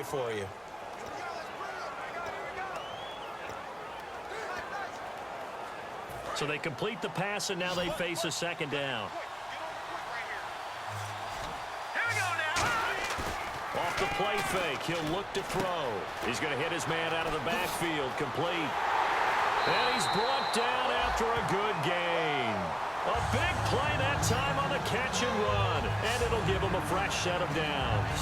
day for you. So they complete the pass, and now they face a second down. Off the play fake, he'll look to throw. He's going to hit his man out of the backfield, complete. And he's brought down after a good gain. A big play that time on the catch and run, and it'll give him a fresh set of downs.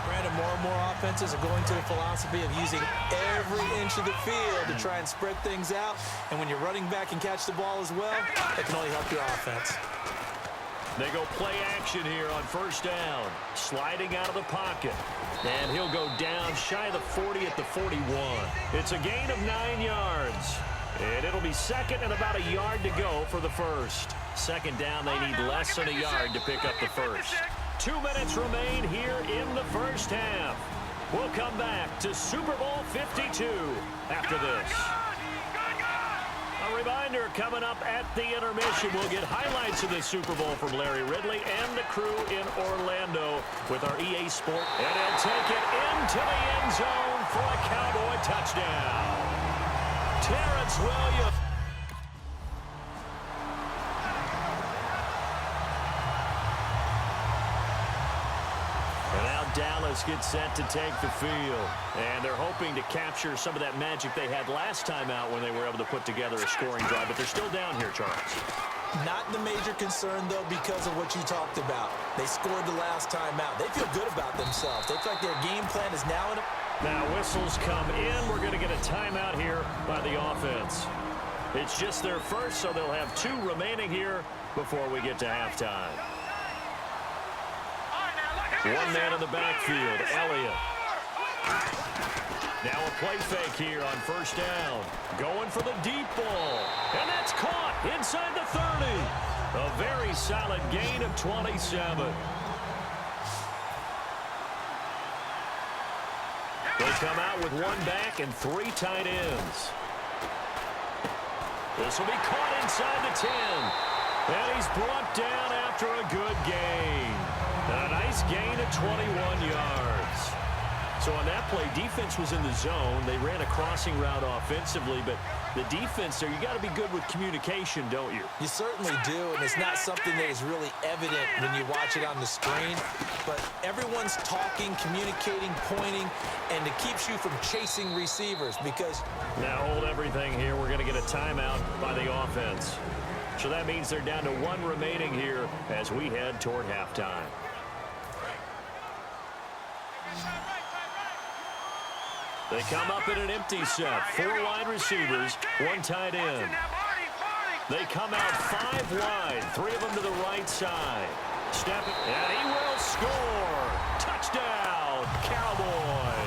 Brandon, more and more offenses are going to the philosophy of using every inch of the field to try and spread things out. And when you're running back and catch the ball as well, it can only help your offense. They go play action here on first down. Sliding out of the pocket. And he'll go down shy of the 40 at the 41. It's a gain of 9 yards. And it'll be second and about a yard to go for the first. Second down, they need less than a yard to pick up the first. 2 minutes remain here in the first half. We'll come back to Super Bowl 52 after this. A reminder, coming up at the intermission, we'll get highlights of this Super Bowl from Larry Ridley and the crew in Orlando with our EA Sport. And he'll take it into the end zone for a Cowboy touchdown. Terrence Williams. Dallas gets set to take the field. And they're hoping to capture some of that magic they had last time out when they were able to put together a scoring drive. But they're still down here, Charles. Not the major concern, though, because of what you talked about. They scored the last time out. They feel good about themselves. They feel like their game plan is now in. Now whistles come in. We're going to get a timeout here by the offense. It's just their first, so they'll have 2 remaining here before we get to halftime. One man in the backfield, Elliott. Now a play fake here on first down. Going for the deep ball. And that's caught inside the 30. A very solid gain of 27. They come out with 1 back and 3 tight ends. This will be caught inside the 10. And he's brought down after a good gain. A nice gain of 21 yards. So on that play, defense was in the zone. They ran a crossing route offensively, but the defense there, you got to be good with communication, don't you? You certainly do, and it's not something that is really evident when you watch it on the screen. But everyone's talking, communicating, pointing, and it keeps you from chasing receivers because... Now hold everything here. We're going to get a timeout by the offense. So that means they're down to 1 remaining here as we head toward halftime. They come up in an empty set. 4 wide receivers, 1 tight end. They come out 5 wide, 3 of them to the right side. Step it, and he will score. Touchdown, Cowboys.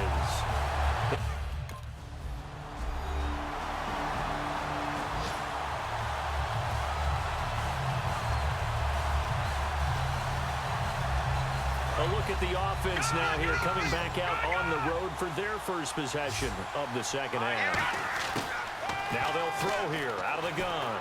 A look at the offense now here, coming back out on the road for their first possession of the second half. Now they'll throw here out of the gun.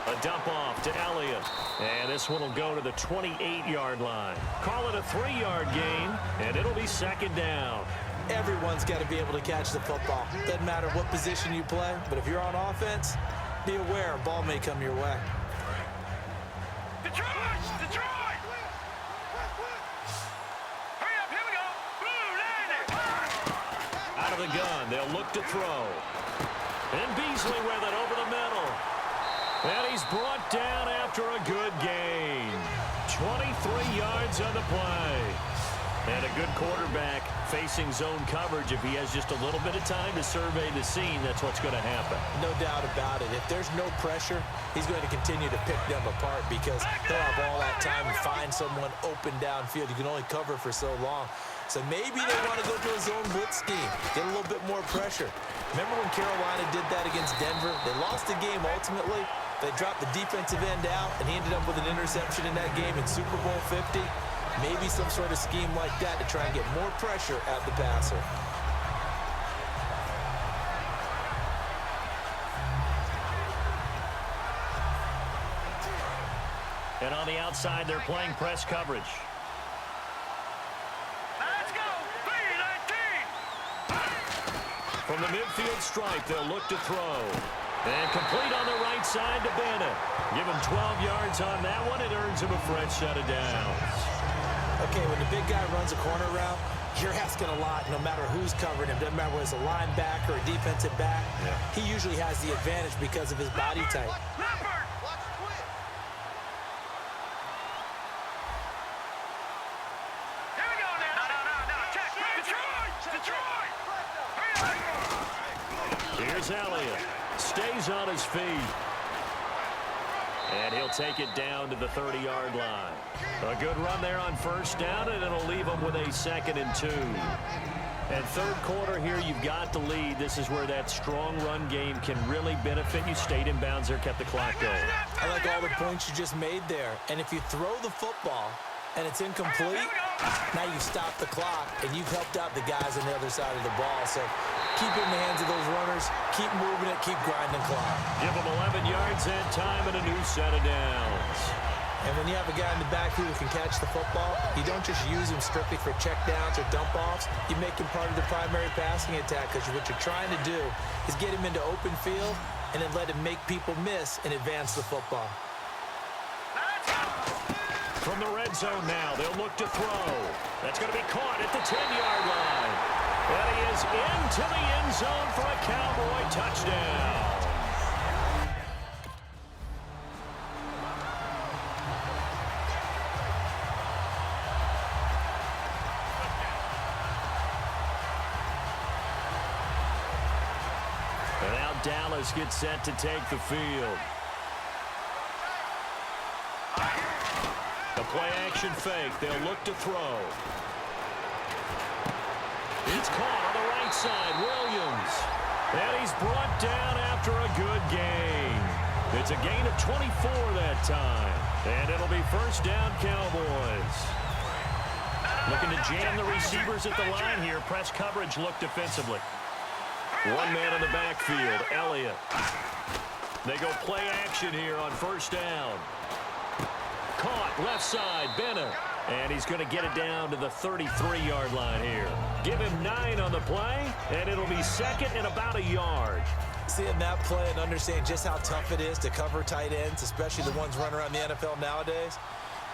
A dump off to Elliott. And this one will go to the 28-yard line. Call it a 3-yard gain, and it'll be second down. Everyone's got to be able to catch the football. Doesn't matter what position you play, but if you're on offense, be aware a ball may come your way. The gun. They'll look to throw. And Beasley with it over the middle. And he's brought down after a good gain. 23 yards on the play. And a good quarterback facing zone coverage. If he has just a little bit of time to survey the scene, that's what's going to happen. No doubt about it. If there's no pressure, he's going to continue to pick them apart because he'll have all that time to find someone open downfield. You can only cover for so long. So maybe they want to go to a zone blitz scheme, get a little bit more pressure. Remember when Carolina did that against Denver? They lost the game ultimately. They dropped the defensive end out, and he ended up with an interception in that game in Super Bowl 50. Maybe some sort of scheme like that to try and get more pressure at the passer. And on the outside, they're playing press coverage. Let's go! Feed From the midfield stripe, they'll look to throw. And complete on the right side to Bennett. Give him 12 yards on that one. It earns him a fresh set of downs. Okay, when the big guy runs a corner route, you're asking a lot no matter who's covering him. Doesn't matter whether it's a linebacker or a defensive back. Yeah. He usually has the advantage because of his body type. Here's Elliott. Stays on his feet. And he'll take it down to the 30-yard line. A good run there on first down, and it'll leave him with a 2nd and 2. And third quarter here, you've got the lead. This is where that strong run game can really benefit you. Stayed in bounds there, kept the clock going. I like all the points you just made there. And if you throw the football and it's incomplete, now you stop the clock, and you've helped out the guys on the other side of the ball. So keep it in the hands of those runners. Keep moving it. Keep grinding clock. Give them 11 yards that time and a new set of downs. And when you have a guy in the backfield who can catch the football, you don't just use him strictly for checkdowns or dump-offs. You make him part of the primary passing attack, because what you're trying to do is get him into open field and then let him make people miss and advance the football. From the red zone now, they'll look to throw. That's going to be caught at the 10-yard line. And he is into the end zone for a Cowboy touchdown. And now Dallas gets set to take the field. A play-action fake. They'll look to throw. It's caught on the right side. Williams. And he's brought down after a good gain. It's a gain of 24 that time. And it'll be first down, Cowboys. Looking to jam the receivers at the line here. Press coverage look defensively. One man in the backfield, Elliott. They go play action here on first down. Caught left side, Bennett. And he's going to get it down to the 33-yard line here. Give him 9 on the play, and it'll be 2nd and about a yard. Seeing that play and understanding just how tough it is to cover tight ends, especially the ones running around the NFL nowadays,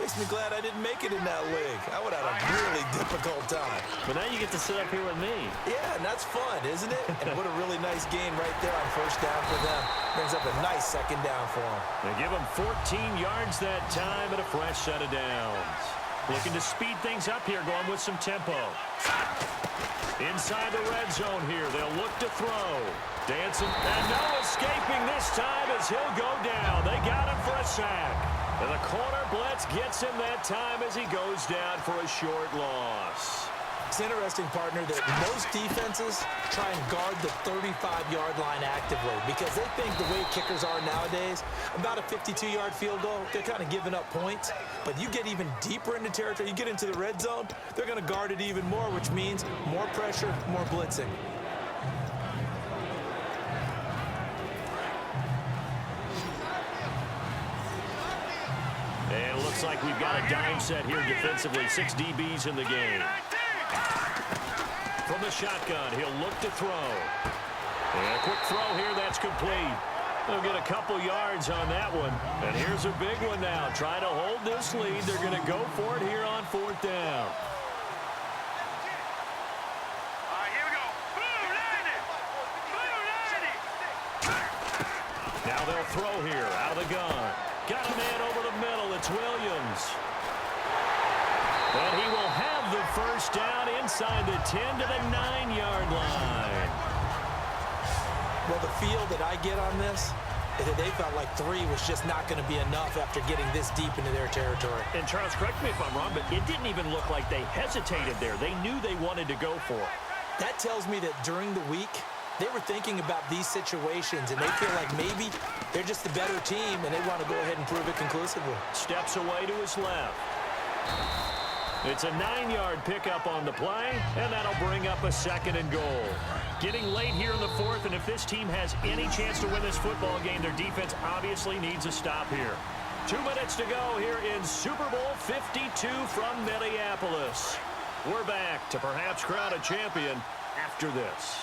makes me glad I didn't make it in that league. I would have had a really difficult time. But now you get to sit up here with me. Yeah, and that's fun, isn't it? And what a really nice gain right there on first down for them. Brings up a nice 2nd down for them. They give them 14 yards that time and a fresh set of downs. Looking to speed things up here, going with some tempo. Inside the red zone here, they'll look to throw. Dancing, and no escaping this time as he'll go down. They got him for a sack. And the corner blitz gets him that time as he goes down for a short loss. It's interesting, partner, that most defenses try and guard the 35-yard line actively because they think the way kickers are nowadays, about a 52-yard field goal, they're kind of giving up points. But you get even deeper into territory, you get into the red zone, they're going to guard it even more, which means more pressure, more blitzing. And it looks like we've got a dime set here defensively. 6 DBs in the game. From the shotgun, he'll look to throw. And a quick throw here, that's complete. They'll get a couple yards on that one. And here's a big one now. Trying to hold this lead. They're going to go for it here on 4th down. Now they'll throw here out of the gun. Got a man over the middle. It's Williams. And he will have the first down inside the 10 to the 9-yard line. Well, the feel that I get on this is that they felt like 3 was just not going to be enough after getting this deep into their territory. And Charles, correct me if I'm wrong, but it didn't even look like they hesitated there. They knew they wanted to go for it. That tells me that during the week, they were thinking about these situations, and they feel like maybe they're just the better team, and they want to go ahead and prove it conclusively. Steps away to his left. It's a 9-yard pickup on the play, and that'll bring up a 2nd and goal. Getting late here in the 4th, and if this team has any chance to win this football game, their defense obviously needs a stop here. 2 minutes to go here in Super Bowl 52 from Minneapolis. We're back to perhaps crown a champion after this.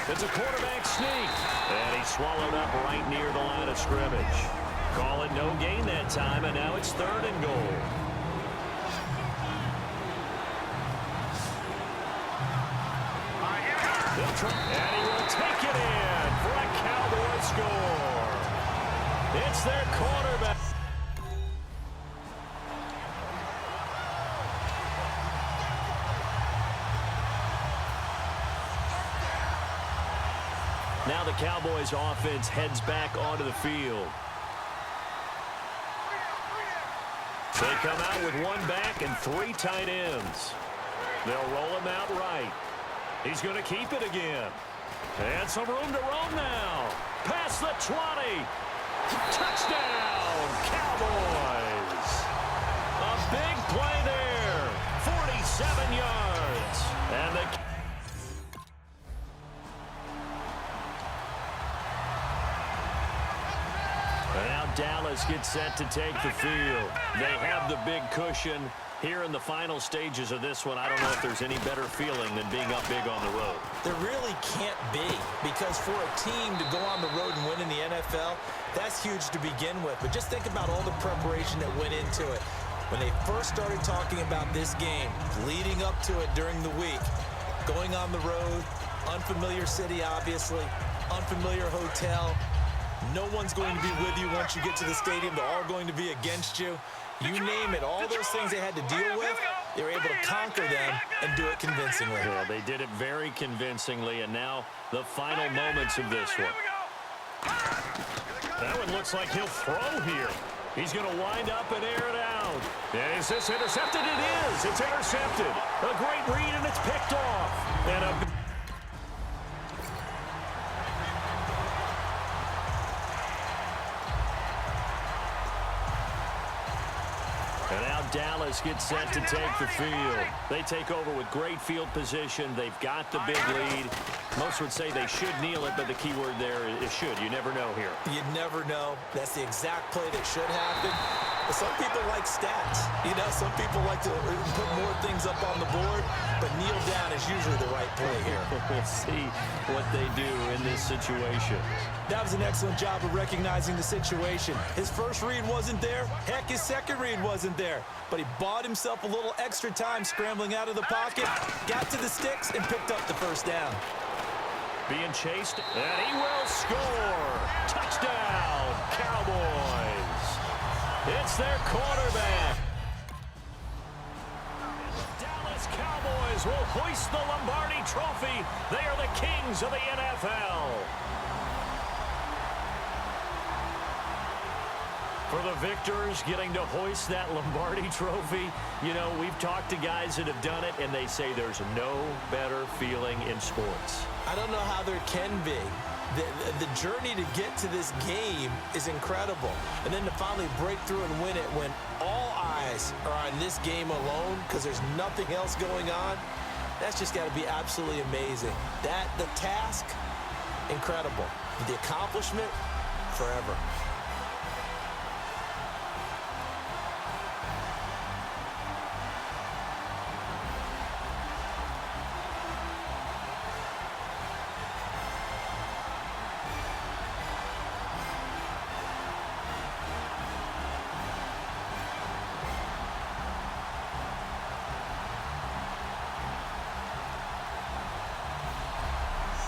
It's a quarterback sneak. And he swallowed up right near the line of scrimmage. Call it no gain that time, and now it's 3rd and goal. And he will take it in for a Cowboy score. It's their quarterback. Now the Cowboys offense heads back onto the field. They come out with 1 back and 3 tight ends. They'll roll him out right. He's going to keep it again. And some room to roam now. Past the 20. Touchdown, Cowboys. A big play there. 47 yards. And now Dallas gets set to take the field. They have the big cushion. Here in the final stages of this one, I don't know if there's any better feeling than being up big on the road. There really can't be, because for a team to go on the road and win in the NFL, that's huge to begin with. But just think about all the preparation that went into it. When they first started talking about this game, leading up to it during the week, going on the road, unfamiliar city, obviously, unfamiliar hotel. No one's going to be with you once you get to the stadium. They're all going to be against you. You name it, all those things they had to deal with, they were able to conquer them and do it convincingly. Well, they did it very convincingly, and now the final moments of this one. That one looks like he'll throw here. He's going to wind up and air it out. And is this intercepted? It is. It's intercepted. A great read, and it's picked off. And now Dallas gets set to take the field. They take over with great field position. They've got the big lead. Most would say they should kneel it, but the key word there is should. You never know here. You never know. That's the exact play that should happen. But some people like stats. You know, some people like to put more things up on the board, but kneel down is usually the right play here. We'll see what they do in this situation. That was an excellent job of recognizing the situation. His first read wasn't there. Heck, his second read wasn't there. But he bought himself a little extra time scrambling out of the pocket, got to the sticks, and picked up the first down. Being chased, and he will score. Touchdown, Cowboys. It's their quarterback. The Dallas Cowboys will hoist the Lombardi Trophy. They are the kings of the NFL. For the victors getting to hoist that Lombardi Trophy, you know, we've talked to guys that have done it, and they say there's no better feeling in sports. I don't know how there can be. The journey to get to this game is incredible. And then to finally break through and win it when all eyes are on this game alone because there's nothing else going on, that's just got to be absolutely amazing. The task, incredible. The accomplishment, forever.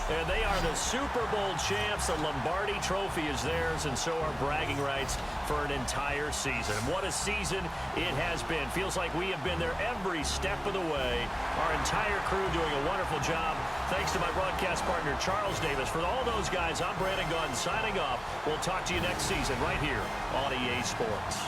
And they are the Super Bowl champs. The Lombardi Trophy is theirs, and so are bragging rights for an entire season. What a season it has been. Feels like we have been there every step of the way. Our entire crew doing a wonderful job. Thanks to my broadcast partner, Charles Davis. For all those guys, I'm Brandon Gaudin signing off. We'll talk to you next season right here on EA Sports.